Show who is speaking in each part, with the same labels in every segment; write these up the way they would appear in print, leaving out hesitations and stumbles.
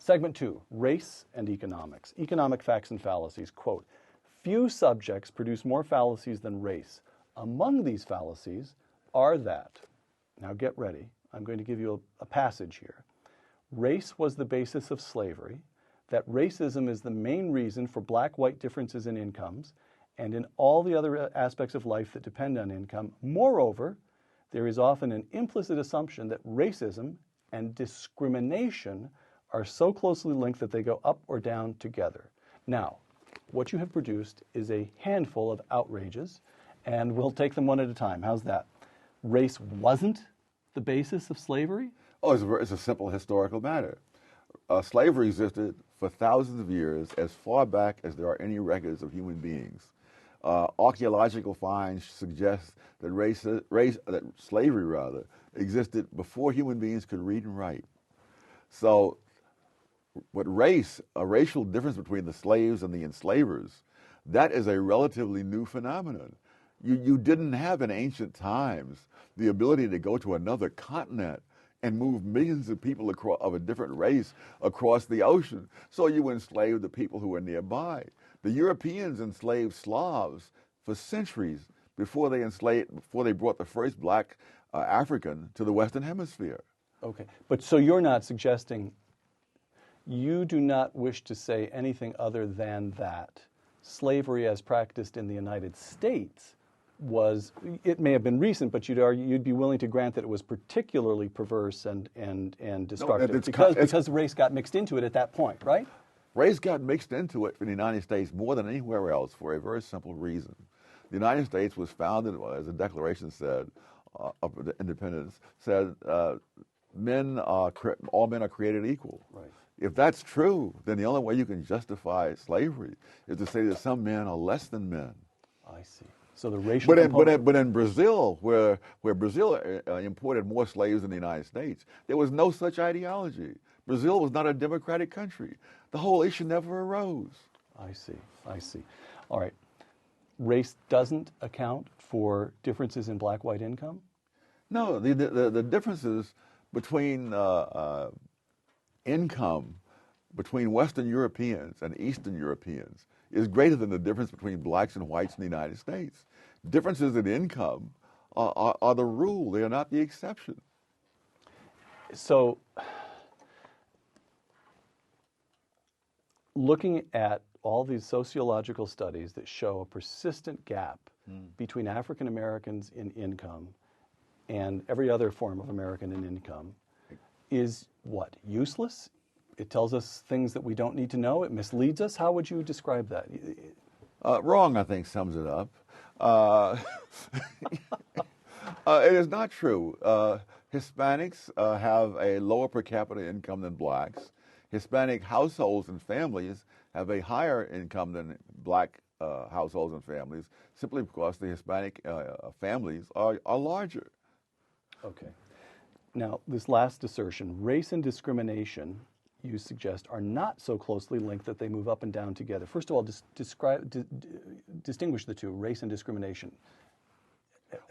Speaker 1: Segment 2, race and economics. Economic facts and fallacies. Quote, few subjects produce more fallacies than race. Among these fallacies are that, now get ready, I'm going to give you a passage here. Race was the basis of slavery, that racism is the main reason for black-white differences in incomes, and in all the other aspects of life that depend on income. Moreover, there is often an implicit assumption that racism and discrimination are so closely linked that they go up or down together. Now, what you have produced is a handful of outrages, and we'll take them one at a time. How's that? Race wasn't the basis of slavery?
Speaker 2: Oh, it's a simple historical matter. Slavery existed for thousands of years, as far back as there are any records of human beings. Archaeological finds suggest that slavery existed before human beings could read and write. So, what a racial difference between the slaves and the enslavers, that is a relatively new phenomenon. You didn't have in ancient times the ability to go to another continent and move millions of people of a different race across the ocean. So you enslaved the people who were nearby. The Europeans enslaved Slavs for centuries before they brought the first black African to the Western Hemisphere.
Speaker 1: Okay, but so you're not suggesting, you do not wish to say anything other than that slavery as practiced in the United States it may have been recent, but you'd be willing to grant that it was particularly perverse and destructive because race got mixed into it at that point, right?
Speaker 2: Race got mixed into it in the United States more than anywhere else for a very simple reason. The United States was founded, as the Declaration said, of independence, said all men are created equal. Right. If that's true, then the only way you can justify slavery is to say that some men are less than men.
Speaker 1: I see. So the racial
Speaker 2: but in Brazil, where Brazil imported more slaves than the United States, there was no such ideology. Brazil was not a democratic country. The whole issue never arose.
Speaker 1: I see. All right. Race doesn't account for differences in black-white income?
Speaker 2: No, the differences between income between Western Europeans and Eastern Europeans is greater than the difference between blacks and whites in the United States. Differences in income are the rule. They are not the exception.
Speaker 1: So, looking at all these sociological studies that show a persistent gap between African Americans in income and every other form of American in income is what? Useless? It tells us things that we don't need to know. It misleads us. How would you describe that?
Speaker 2: Wrong, I think, sums it up. It is not true. Hispanics have a lower per capita income than blacks. Hispanic households and families have a higher income than black households and families, simply because the Hispanic families are larger.
Speaker 1: Okay. Now, this last assertion, race and discrimination, you suggest, are not so closely linked that they move up and down together. First of all, distinguish the two, race and discrimination.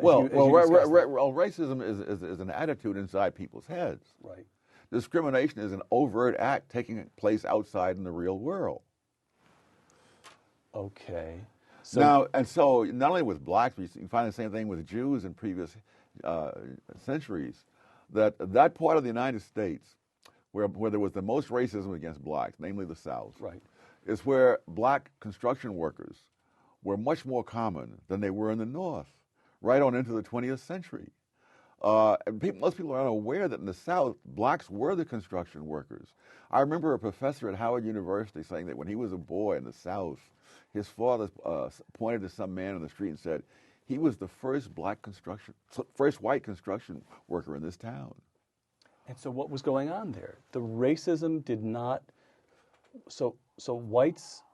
Speaker 2: Racism is an attitude inside people's heads.
Speaker 1: Right.
Speaker 2: Discrimination is an overt act taking place outside in the real world.
Speaker 1: Okay.
Speaker 2: So not only with blacks, but you can find the same thing with Jews in previous centuries, that part of the United States where there was the most racism against blacks, namely the South,
Speaker 1: right, is
Speaker 2: where black construction workers were much more common than they were in the North, right on into the 20th century. And most people are unaware that in the South, blacks were the construction workers. I remember a professor at Howard University saying that when he was a boy in the South, his father pointed to some man on the street and said, he was the first white construction worker in this town.
Speaker 1: And so what was going on there? The racism did not, so whites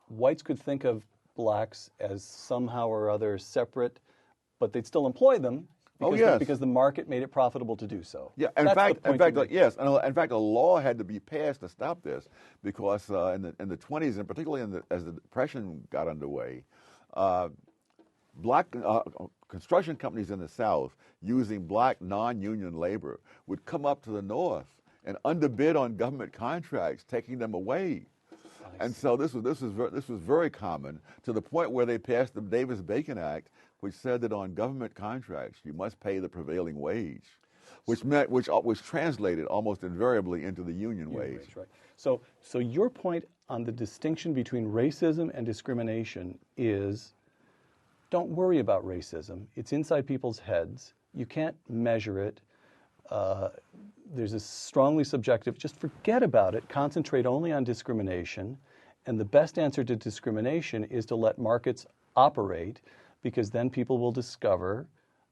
Speaker 1: could think of blacks as somehow or other separate, but they'd still employ them because the market made it profitable to do so.
Speaker 2: Yeah, in fact, yes. In fact, a law had to be passed to stop this because in the 20s, and particularly as the Depression got underway, black construction companies in the South using black non-union labor would come up to the North and underbid on government contracts, taking them away. And so this was very common, to the point where they passed the Davis-Bacon Act, which said that on government contracts you must pay the prevailing wage, which translated almost invariably into the union wage.
Speaker 1: Right. So your point on the distinction between racism and discrimination is, don't worry about racism. It's inside people's heads. You can't measure it. There's a strongly subjective, just forget about it, concentrate only on discrimination, and the best answer to discrimination is to let markets operate, because then people will discover,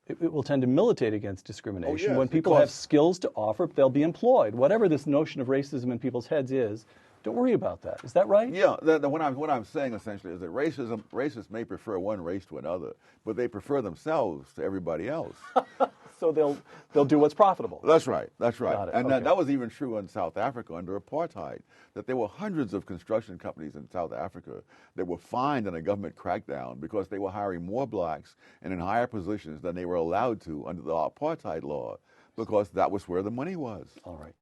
Speaker 1: it will tend to militate against discrimination.
Speaker 2: Oh, yes,
Speaker 1: when people have skills to offer, they'll be employed. Whatever this notion of racism in people's heads is, don't worry about that. Is that right?
Speaker 2: Yeah, what I'm saying essentially is that racists may prefer one race to another, but they prefer themselves to everybody else.
Speaker 1: So they'll do what's profitable.
Speaker 2: That's right. That's right.
Speaker 1: Got it.
Speaker 2: And
Speaker 1: Okay.
Speaker 2: that was even true in South Africa under apartheid, that there were hundreds of construction companies in South Africa that were fined in a government crackdown because they were hiring more blacks and in higher positions than they were allowed to under the apartheid law, because that was where the money was.
Speaker 1: All right.